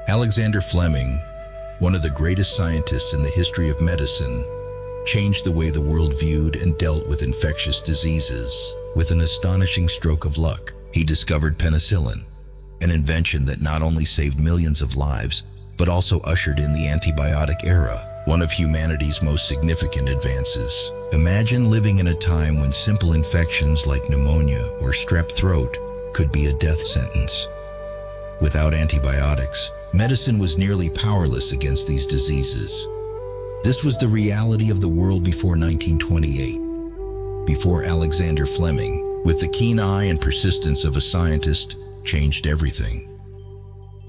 Alexander Fleming, one of the greatest scientists in the history of medicine, changed the way the world viewed and dealt with infectious diseases. With an astonishing stroke of luck, he discovered penicillin, an invention that not only saved millions of lives, but also ushered in the antibiotic era, one of humanity's most significant advances. Imagine living in a time when simple infections like pneumonia or strep throat could be a death sentence. Without antibiotics, medicine was nearly powerless against these diseases. This was the reality of the world before 1928, before Alexander Fleming, with the keen eye and persistence of a scientist, changed everything.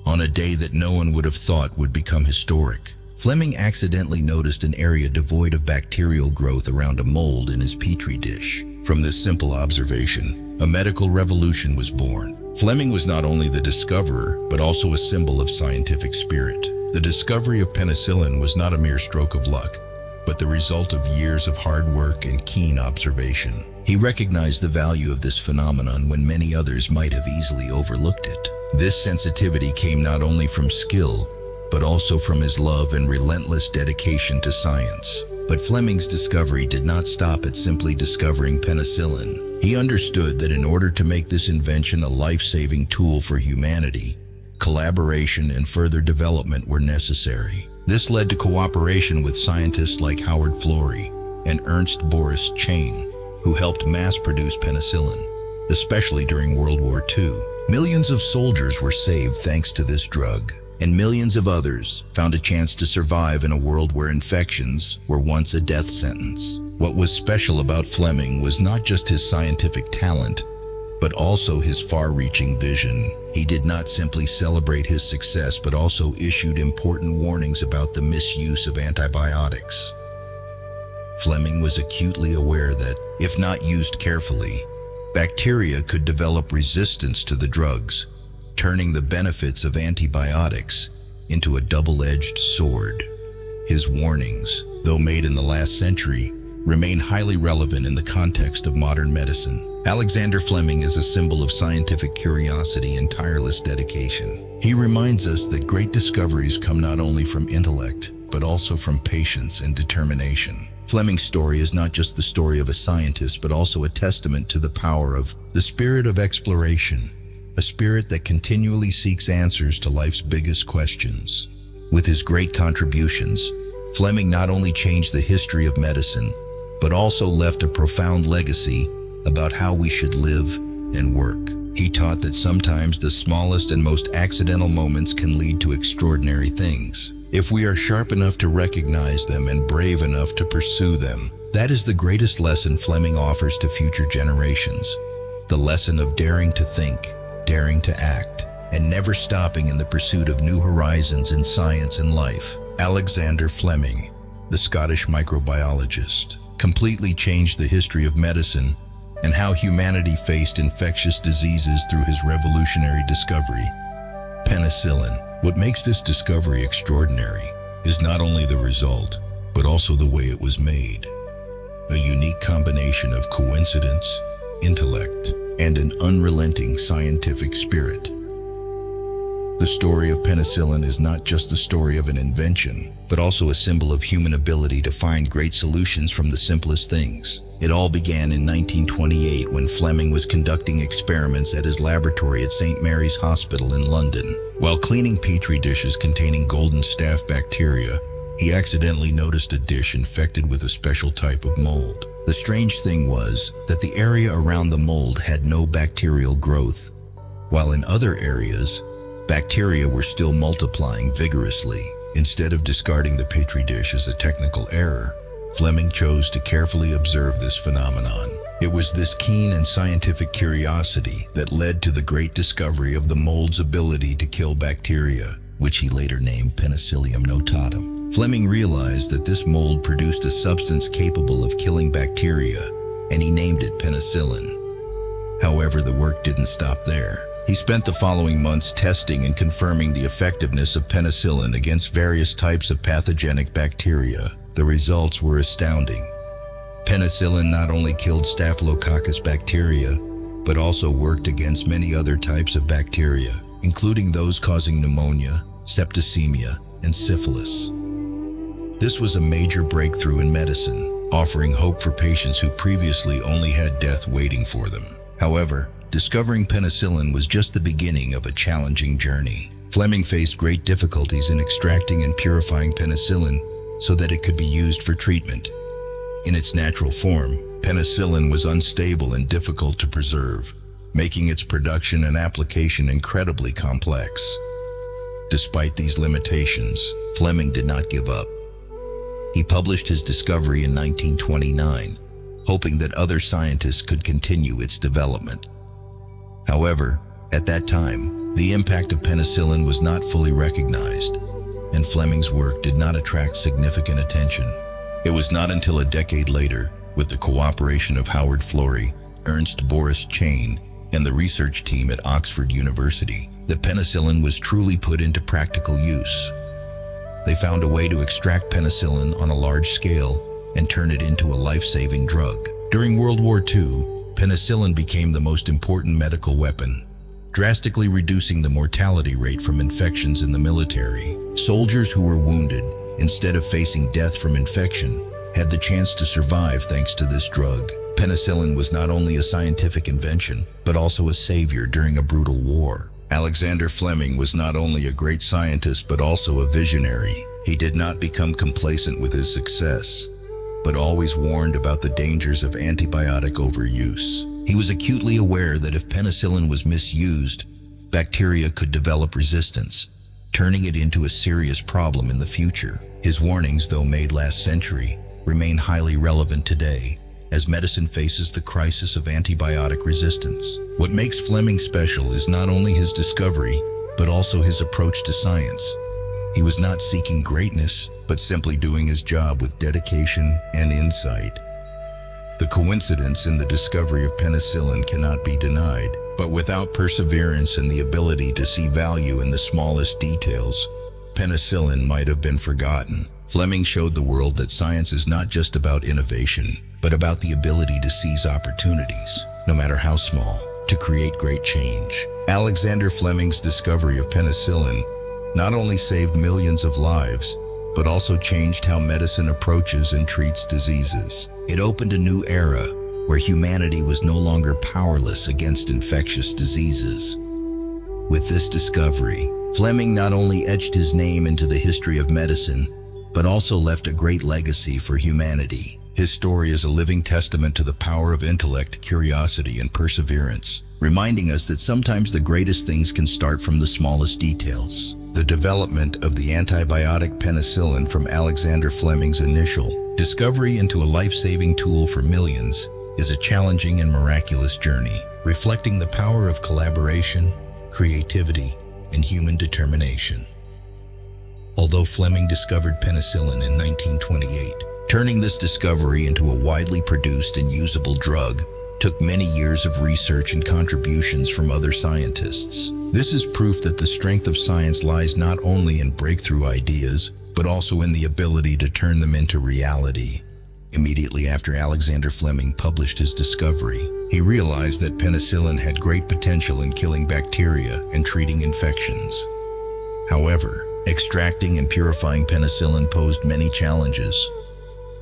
On a day that no one would have thought would become historic, Fleming accidentally noticed an area devoid of bacterial growth around a mold in his petri dish. From this simple observation, a medical revolution was born. Fleming was not only the discoverer, but also a symbol of scientific spirit. The discovery of penicillin was not a mere stroke of luck, but the result of years of hard work and keen observation. He recognized the value of this phenomenon when many others might have easily overlooked it. This sensitivity came not only from skill, but also from his love and relentless dedication to science. But Fleming's discovery did not stop at simply discovering penicillin. He understood that in order to make this invention a life-saving tool for humanity, collaboration and further development were necessary. This led to cooperation with scientists like Howard Florey and Ernst Boris Chain, who helped mass-produce penicillin, especially during World War II. Millions of soldiers were saved thanks to this drug, and millions of others found a chance to survive in a world where infections were once a death sentence. What was special about Fleming was not just his scientific talent, but also his far-reaching vision. He did not simply celebrate his success, but also issued important warnings about the misuse of antibiotics. Fleming was acutely aware that, if not used carefully, bacteria could develop resistance to the drugs, turning the benefits of antibiotics into a double-edged sword. His warnings, though made in the last century, remain highly relevant in the context of modern medicine. Alexander Fleming is a symbol of scientific curiosity and tireless dedication. He reminds us that great discoveries come not only from intellect, but also from patience and determination. Fleming's story is not just the story of a scientist, but also a testament to the power of the spirit of exploration, a spirit that continually seeks answers to life's biggest questions. With his great contributions, Fleming not only changed the history of medicine, but also left a profound legacy about how we should live and work. He taught that sometimes the smallest and most accidental moments can lead to extraordinary things. If we are sharp enough to recognize them and brave enough to pursue them, that is the greatest lesson Fleming offers to future generations. The lesson of daring to think, daring to act, and never stopping in the pursuit of new horizons in science and life. Alexander Fleming, the Scottish microbiologist, completely changed the history of medicine and how humanity faced infectious diseases through his revolutionary discovery, penicillin. What makes this discovery extraordinary is not only the result, but also the way it was made. A unique combination of coincidence, intellect, and an unrelenting scientific spirit. The story of penicillin is not just the story of an invention, but also a symbol of human ability to find great solutions from the simplest things. It all began in 1928 when Fleming was conducting experiments at his laboratory at St. Mary's Hospital in London. While cleaning petri dishes containing golden staph bacteria, he accidentally noticed a dish infected with a special type of mold. The strange thing was that the area around the mold had no bacterial growth, while in other areas, bacteria were still multiplying vigorously. Instead of discarding the petri dish as a technical error, Fleming chose to carefully observe this phenomenon. It was this keen and scientific curiosity that led to the great discovery of the mold's ability to kill bacteria, which he later named Penicillium notatum. Fleming realized that this mold produced a substance capable of killing bacteria, and he named it penicillin. However, the work didn't stop there. He spent the following months testing and confirming the effectiveness of penicillin against various types of pathogenic bacteria. The results were astounding. Penicillin not only killed Staphylococcus bacteria, but also worked against many other types of bacteria, including those causing pneumonia, septicemia, and syphilis. This was a major breakthrough in medicine, offering hope for patients who previously only had death waiting for them. However, discovering penicillin was just the beginning of a challenging journey. Fleming faced great difficulties in extracting and purifying penicillin so that it could be used for treatment. In its natural form, penicillin was unstable and difficult to preserve, making its production and application incredibly complex. Despite these limitations, Fleming did not give up. He published his discovery in 1929, hoping that other scientists could continue its development. However, at that time, the impact of penicillin was not fully recognized, and Fleming's work did not attract significant attention. It was not until a decade later, with the cooperation of Howard Florey, Ernst Boris Chain, and the research team at Oxford University, that penicillin was truly put into practical use. They found a way to extract penicillin on a large scale and turn it into a life-saving drug. During World War II, penicillin became the most important medical weapon, drastically reducing the mortality rate from infections in the military. Soldiers who were wounded, instead of facing death from infection, had the chance to survive thanks to this drug. Penicillin was not only a scientific invention, but also a savior during a brutal war. Alexander Fleming was not only a great scientist, but also a visionary. He did not become complacent with his success, but always warned about the dangers of antibiotic overuse. He was acutely aware that if penicillin was misused, bacteria could develop resistance, turning it into a serious problem in the future. His warnings, though made last century, remain highly relevant today, as medicine faces the crisis of antibiotic resistance. What makes Fleming special is not only his discovery, but also his approach to science. He was not seeking greatness, but simply doing his job with dedication and insight. The coincidence in the discovery of penicillin cannot be denied, but without perseverance and the ability to see value in the smallest details, penicillin might have been forgotten. Fleming showed the world that science is not just about innovation, but about the ability to seize opportunities, no matter how small, to create great change. Alexander Fleming's discovery of penicillin not only saved millions of lives, but also changed how medicine approaches and treats diseases. It opened a new era where humanity was no longer powerless against infectious diseases. With this discovery, Fleming not only etched his name into the history of medicine, but also left a great legacy for humanity. His story is a living testament to the power of intellect, curiosity, and perseverance, reminding us that sometimes the greatest things can start from the smallest details. The development of the antibiotic penicillin from Alexander Fleming's initial discovery into a life-saving tool for millions is a challenging and miraculous journey, reflecting the power of collaboration, creativity, and human determination. Although Fleming discovered penicillin in 1928, turning this discovery into a widely produced and usable drug took many years of research and contributions from other scientists. This is proof that the strength of science lies not only in breakthrough ideas, but also in the ability to turn them into reality. Immediately after Alexander Fleming published his discovery, he realized that penicillin had great potential in killing bacteria and treating infections. However, extracting and purifying penicillin posed many challenges.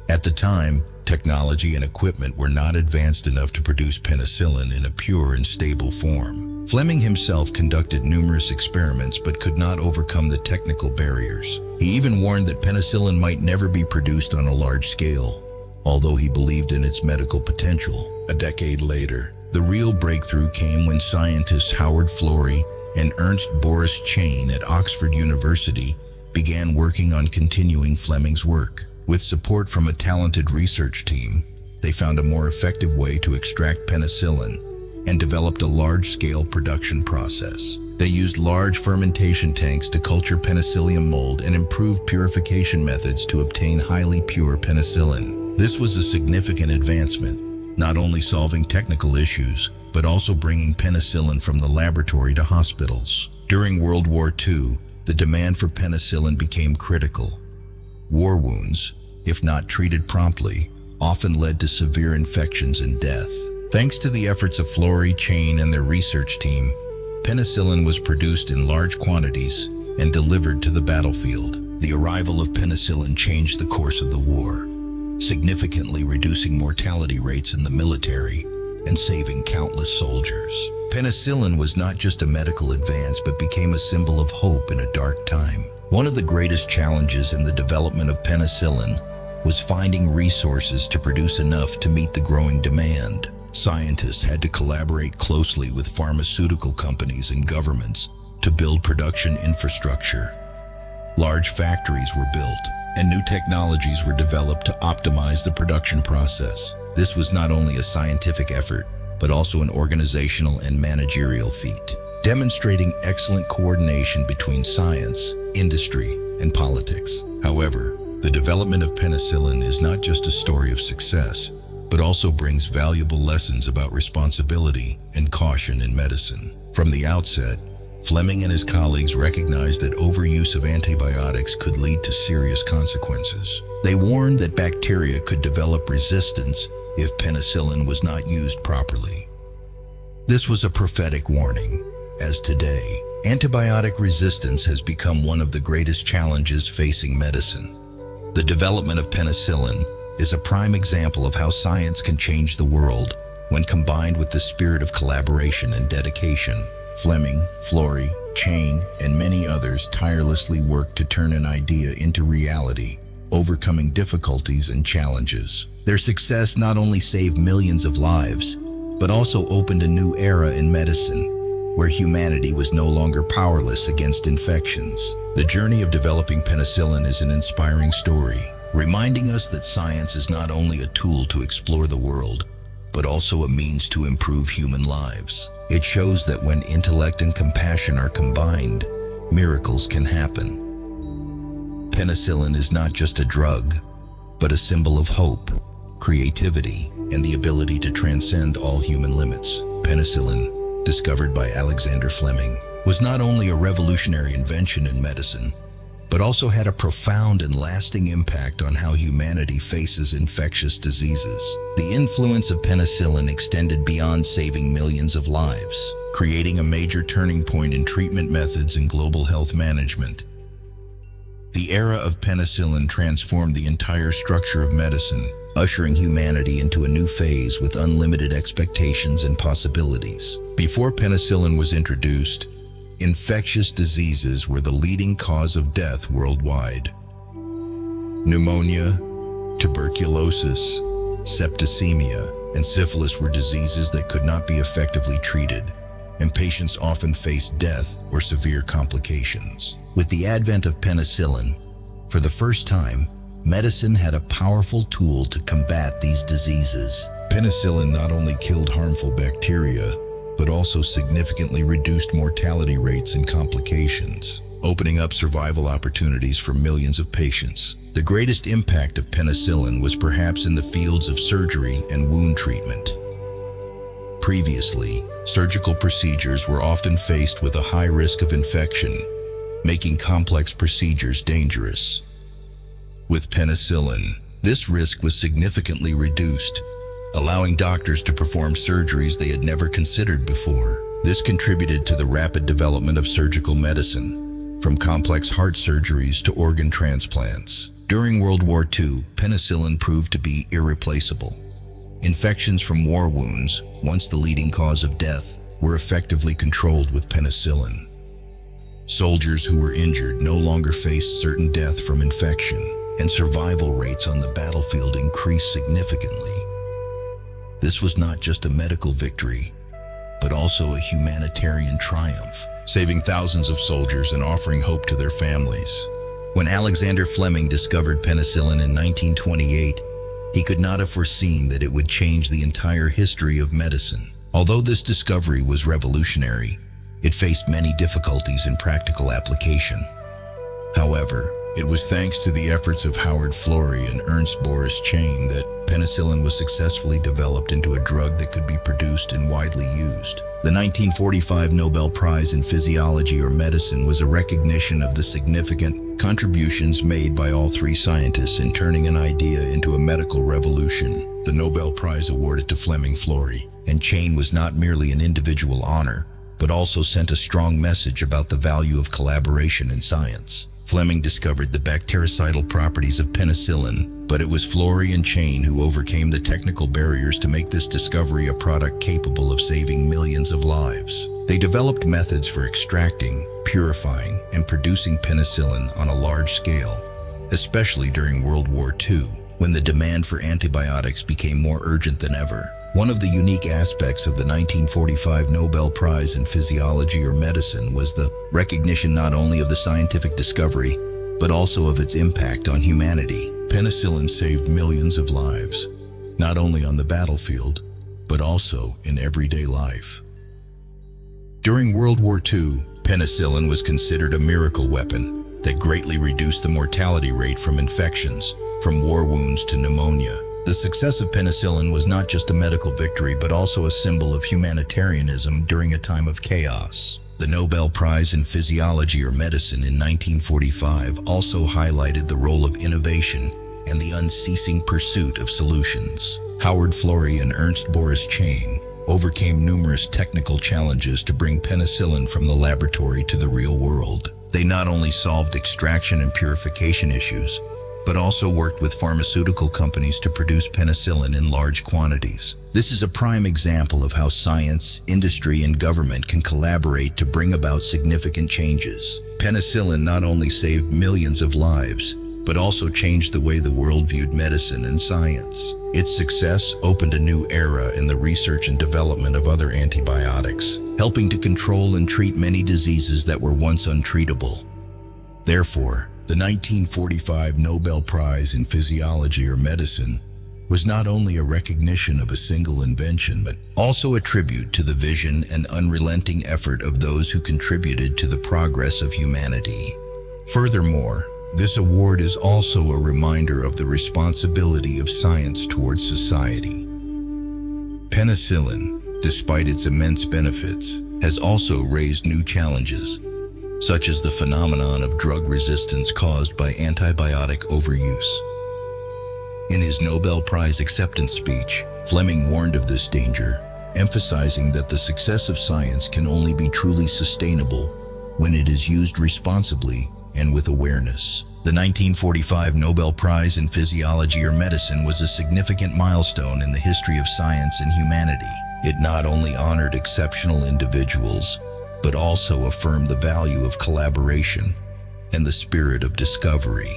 At the time, technology and equipment were not advanced enough to produce penicillin in a pure and stable form. Fleming himself conducted numerous experiments but could not overcome the technical barriers. He even warned that penicillin might never be produced on a large scale, although he believed in its medical potential. A decade later, the real breakthrough came when scientists Howard Florey and Ernst Boris Chain at Oxford University began working on continuing Fleming's work. With support from a talented research team, they found a more effective way to extract penicillin and developed a large-scale production process. They used large fermentation tanks to culture penicillium mold and improved purification methods to obtain highly pure penicillin. This was a significant advancement, not only solving technical issues, but also bringing penicillin from the laboratory to hospitals. During World War II, the demand for penicillin became critical. War wounds, if not treated promptly, often led to severe infections and death. Thanks to the efforts of Florey, Chain, and their research team, penicillin was produced in large quantities and delivered to the battlefield. The arrival of penicillin changed the course of the war, significantly reducing mortality rates in the military and saving countless soldiers. Penicillin was not just a medical advance but became a symbol of hope in a dark time. One of the greatest challenges in the development of penicillin was finding resources to produce enough to meet the growing demand. Scientists had to collaborate closely with pharmaceutical companies and governments to build production infrastructure. Large factories were built, and new technologies were developed to optimize the production process. This was not only a scientific effort, but also an organizational and managerial feat, demonstrating excellent coordination between science, industry, and politics. However, the development of penicillin is not just a story of success, but also brings valuable lessons about responsibility and caution in medicine. From the outset, Fleming and his colleagues recognized that overuse of antibiotics could lead to serious consequences. They warned that bacteria could develop resistance if penicillin was not used properly. This was a prophetic warning, as today, antibiotic resistance has become one of the greatest challenges facing medicine. The development of penicillin is a prime example of how science can change the world when combined with the spirit of collaboration and dedication. Fleming, Florey, Chang, and many others tirelessly worked to turn an idea into reality, overcoming difficulties and challenges. Their success not only saved millions of lives, but also opened a new era in medicine, where humanity was no longer powerless against infections. The journey of developing penicillin is an inspiring story, reminding us that science is not only a tool to explore the world, but also a means to improve human lives. It shows that when intellect and compassion are combined, miracles can happen. Penicillin is not just a drug, but a symbol of hope, creativity, and the ability to transcend all human limits. Penicillin, discovered by Alexander Fleming, was not only a revolutionary invention in medicine, but also had a profound and lasting impact on how humanity faces infectious diseases. The influence of penicillin extended beyond saving millions of lives, creating a major turning point in treatment methods and global health management. The era of penicillin transformed the entire structure of medicine, ushering humanity into a new phase with unlimited expectations and possibilities. Before penicillin was introduced, infectious diseases were the leading cause of death worldwide. Pneumonia, tuberculosis, septicemia, and syphilis were diseases that could not be effectively treated, and patients often faced death or severe complications. With the advent of penicillin, for the first time, medicine had a powerful tool to combat these diseases. Penicillin not only killed harmful bacteria, but also significantly reduced mortality rates and complications, opening up survival opportunities for millions of patients. The greatest impact of penicillin was perhaps in the fields of surgery and wound treatment. Previously, surgical procedures were often faced with a high risk of infection, making complex procedures dangerous. With penicillin, this risk was significantly reduced, allowing doctors to perform surgeries they had never considered before. This contributed to the rapid development of surgical medicine, from complex heart surgeries to organ transplants. During World War II, penicillin proved to be irreplaceable. Infections from war wounds, once the leading cause of death, were effectively controlled with penicillin. Soldiers who were injured no longer faced certain death from infection, and survival rates on the battlefield increased significantly. This was not just a medical victory, but also a humanitarian triumph, saving thousands of soldiers and offering hope to their families. When Alexander Fleming discovered penicillin in 1928, he could not have foreseen that it would change the entire history of medicine. Although this discovery was revolutionary, it faced many difficulties in practical application. However, it was thanks to the efforts of Howard Florey and Ernst Boris Chain that penicillin was successfully developed into a drug that could be produced and widely used. The 1945 Nobel Prize in Physiology or Medicine was a recognition of the significant contributions made by all three scientists in turning an idea into a medical revolution. The Nobel Prize awarded to Fleming, Florey, and Chain was not merely an individual honor, but also sent a strong message about the value of collaboration in science. Fleming discovered the bactericidal properties of penicillin, but it was Florey and Chain who overcame the technical barriers to make this discovery a product capable of saving millions of lives. They developed methods for extracting, purifying, and producing penicillin on a large scale, especially during World War II, when the demand for antibiotics became more urgent than ever. One of the unique aspects of the 1945 Nobel Prize in Physiology or Medicine was the recognition not only of the scientific discovery, but also of its impact on humanity. Penicillin saved millions of lives, not only on the battlefield, but also in everyday life. During World War II, penicillin was considered a miracle weapon that greatly reduced the mortality rate from infections, from war wounds to pneumonia. The success of penicillin was not just a medical victory, but also a symbol of humanitarianism during a time of chaos. The Nobel Prize in Physiology or Medicine in 1945 also highlighted the role of innovation and the unceasing pursuit of solutions. Howard Florey and Ernst Boris Chain overcame numerous technical challenges to bring penicillin from the laboratory to the real world. They not only solved extraction and purification issues, but also worked with pharmaceutical companies to produce penicillin in large quantities. This is a prime example of how science, industry, and government can collaborate to bring about significant changes. Penicillin not only saved millions of lives, but also changed the way the world viewed medicine and science. Its success opened a new era in the research and development of other antibiotics, helping to control and treat many diseases that were once untreatable. Therefore, the 1945 Nobel Prize in Physiology or Medicine was not only a recognition of a single invention, but also a tribute to the vision and unrelenting effort of those who contributed to the progress of humanity. Furthermore, this award is also a reminder of the responsibility of science towards society. Penicillin, despite its immense benefits, has also raised new challenges, such as the phenomenon of drug resistance caused by antibiotic overuse. In his Nobel Prize acceptance speech, Fleming warned of this danger, emphasizing that the success of science can only be truly sustainable when it is used responsibly and with awareness. The 1945 Nobel Prize in Physiology or Medicine was a significant milestone in the history of science and humanity. It not only honored exceptional individuals, but also affirmed the value of collaboration and the spirit of discovery.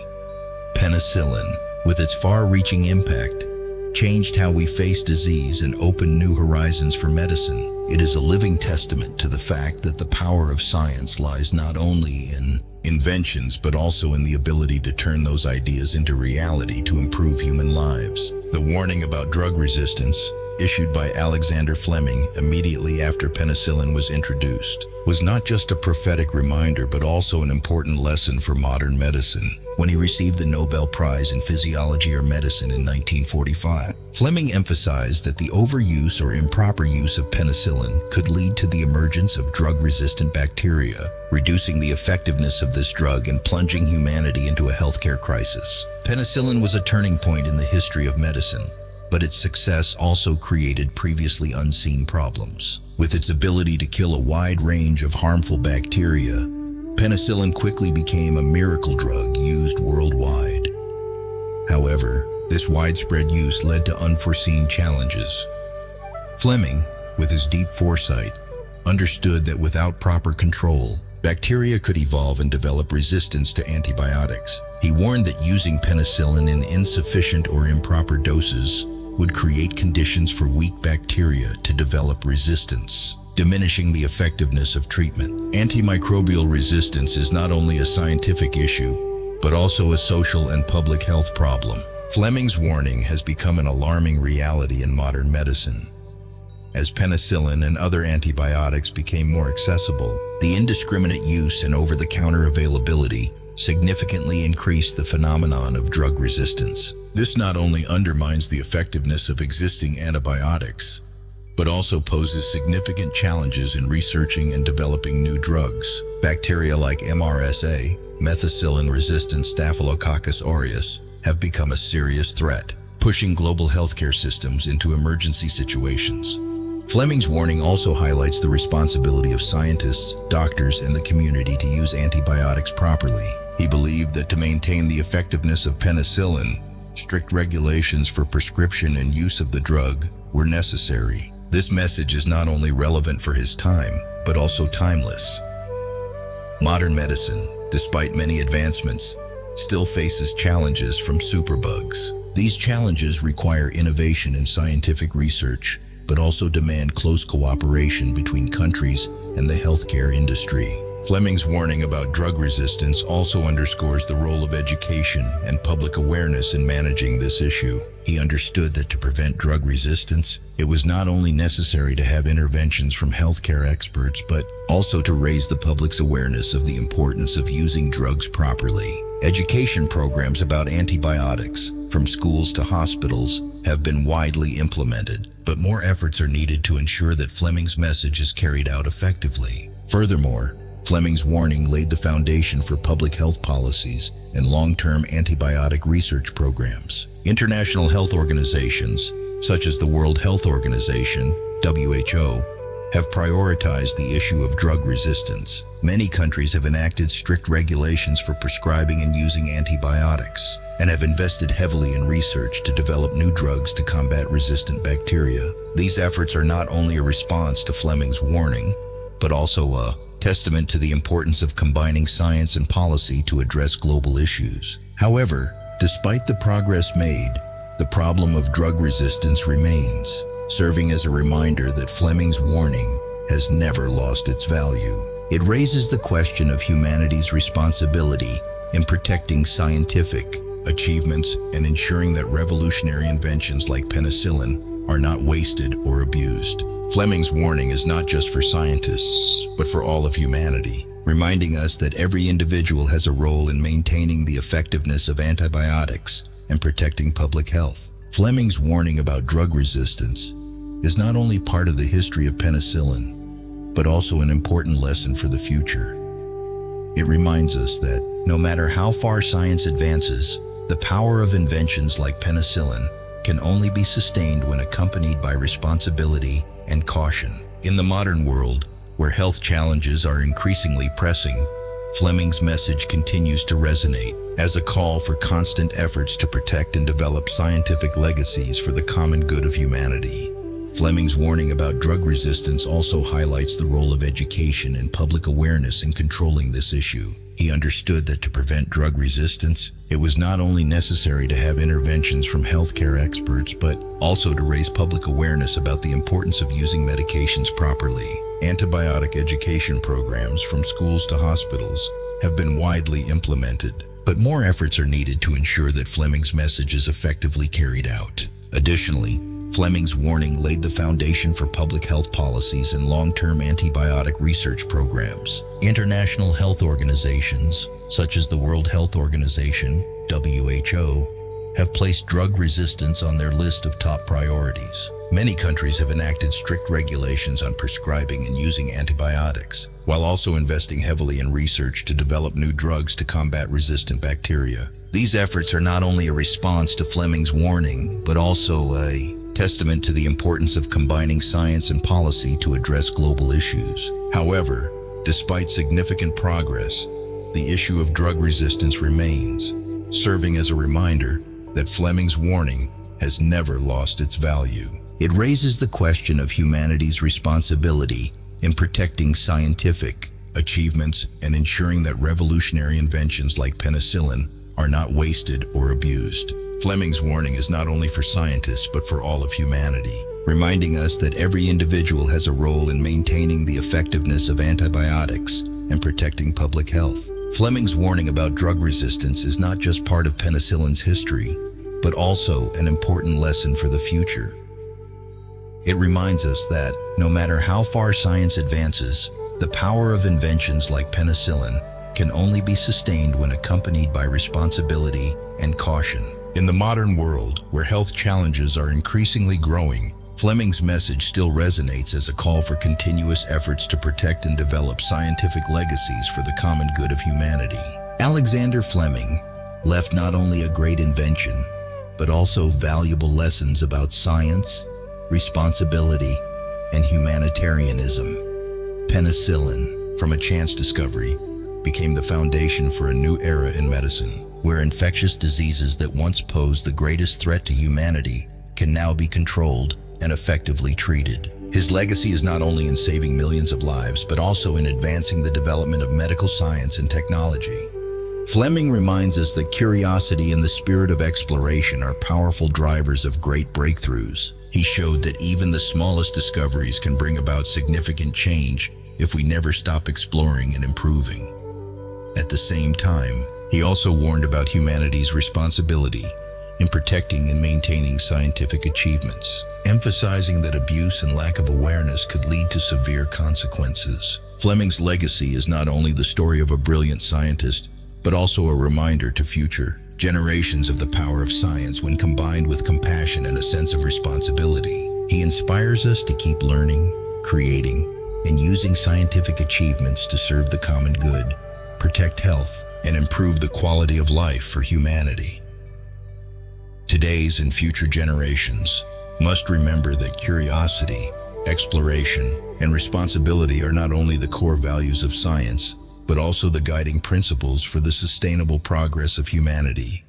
Penicillin, with its far-reaching impact, changed how we face disease and opened new horizons for medicine. It is a living testament to the fact that the power of science lies not only in inventions, but also in the ability to turn those ideas into reality to improve human lives. The warning about drug resistance, issued by Alexander Fleming immediately after penicillin was introduced, was not just a prophetic reminder, but also an important lesson for modern medicine. When he received the Nobel Prize in Physiology or Medicine in 1945, Fleming emphasized that the overuse or improper use of penicillin could lead to the emergence of drug-resistant bacteria, reducing the effectiveness of this drug and plunging humanity into a healthcare crisis. Penicillin was a turning point in the history of medicine, but its success also created previously unseen problems. With its ability to kill a wide range of harmful bacteria, penicillin quickly became a miracle drug used worldwide. However, this widespread use led to unforeseen challenges. Fleming, with his deep foresight, understood that without proper control, bacteria could evolve and develop resistance to antibiotics. He warned that using penicillin in insufficient or improper doses would create conditions for weak bacteria to develop resistance, diminishing the effectiveness of treatment. Antimicrobial resistance is not only a scientific issue, but also a social and public health problem. Fleming's warning has become an alarming reality in modern medicine. As penicillin and other antibiotics became more accessible, the indiscriminate use and over-the-counter availability significantly increased the phenomenon of drug resistance. This not only undermines the effectiveness of existing antibiotics, but also poses significant challenges in researching and developing new drugs. Bacteria like MRSA, methicillin-resistant Staphylococcus aureus, have become a serious threat, pushing global healthcare systems into emergency situations. Fleming's warning also highlights the responsibility of scientists, doctors, and the community to use antibiotics properly. He believed that to maintain the effectiveness of penicillin, strict regulations for prescription and use of the drug were necessary. This message is not only relevant for his time, but also timeless. Modern medicine, despite many advancements, still faces challenges from superbugs. These challenges require innovation in scientific research, but also demand close cooperation between countries and the healthcare industry. Fleming's warning about drug resistance also underscores the role of education and public awareness in managing this issue. He understood that to prevent drug resistance, it was not only necessary to have interventions from healthcare experts, but also to raise the public's awareness of the importance of using drugs properly. Education programs about antibiotics, from schools to hospitals, have been widely implemented, but more efforts are needed to ensure that Fleming's message is carried out effectively. Furthermore, Fleming's warning laid the foundation for public health policies and long-term antibiotic research programs. International health organizations, such as the World Health Organization, WHO, have prioritized the issue of drug resistance. Many countries have enacted strict regulations for prescribing and using antibiotics, and have invested heavily in research to develop new drugs to combat resistant bacteria. These efforts are not only a response to Fleming's warning, but also a testament to the importance of combining science and policy to address global issues. However, despite the progress made, the problem of drug resistance remains, serving as a reminder that Fleming's warning has never lost its value. It raises the question of humanity's responsibility in protecting scientific achievements and ensuring that revolutionary inventions like penicillin are not wasted or abused. Fleming's warning is not just for scientists, but for all of humanity, reminding us that every individual has a role in maintaining the effectiveness of antibiotics and protecting public health. Fleming's warning about drug resistance is not only part of the history of penicillin, but also an important lesson for the future. It reminds us that no matter how far science advances, the power of inventions like penicillin can only be sustained when accompanied by responsibility and caution. In the modern world, where health challenges are increasingly pressing, Fleming's message continues to resonate as a call for constant efforts to protect and develop scientific legacies for the common good of humanity. Fleming's warning about drug resistance also highlights the role of education and public awareness in controlling this issue. He understood that to prevent drug resistance, it was not only necessary to have interventions from healthcare experts, but also to raise public awareness about the importance of using medications properly. Antibiotic education programs from schools to hospitals have been widely implemented, but more efforts are needed to ensure that Fleming's message is effectively carried out. Additionally, Fleming's warning laid the foundation for public health policies and long-term antibiotic research programs. International health organizations, such as the World Health Organization, WHO, have placed drug resistance on their list of top priorities. Many countries have enacted strict regulations on prescribing and using antibiotics, while also investing heavily in research to develop new drugs to combat resistant bacteria. These efforts are not only a response to Fleming's warning, but also a testament to the importance of combining science and policy to address global issues. However, despite significant progress, the issue of drug resistance remains, serving as a reminder that Fleming's warning has never lost its value. It raises the question of humanity's responsibility in protecting scientific achievements and ensuring that revolutionary inventions like penicillin are not wasted or abused. Fleming's warning is not only for scientists, but for all of humanity, reminding us that every individual has a role in maintaining the effectiveness of antibiotics and protecting public health. Fleming's warning about drug resistance is not just part of penicillin's history, but also an important lesson for the future. It reminds us that, no matter how far science advances, the power of inventions like penicillin can only be sustained when accompanied by responsibility and caution. In the modern world, where health challenges are increasingly growing, Fleming's message still resonates as a call for continuous efforts to protect and develop scientific legacies for the common good of humanity. Alexander Fleming left not only a great invention, but also valuable lessons about science, responsibility, and humanitarianism. Penicillin, from a chance discovery, became the foundation for a new era in medicine, where infectious diseases that once posed the greatest threat to humanity can now be controlled and effectively treated. His legacy is not only in saving millions of lives, but also in advancing the development of medical science and technology. Fleming reminds us that curiosity and the spirit of exploration are powerful drivers of great breakthroughs. He showed that even the smallest discoveries can bring about significant change if we never stop exploring and improving. At the same time, he also warned about humanity's responsibility in protecting and maintaining scientific achievements, emphasizing that abuse and lack of awareness could lead to severe consequences. Fleming's legacy is not only the story of a brilliant scientist, but also a reminder to future generations of the power of science when combined with compassion and a sense of responsibility. He inspires us to keep learning, creating, and using scientific achievements to serve the common good, protect health, and improve the quality of life for humanity. Today's and future generations must remember that curiosity, exploration, and responsibility are not only the core values of science, but also the guiding principles for the sustainable progress of humanity.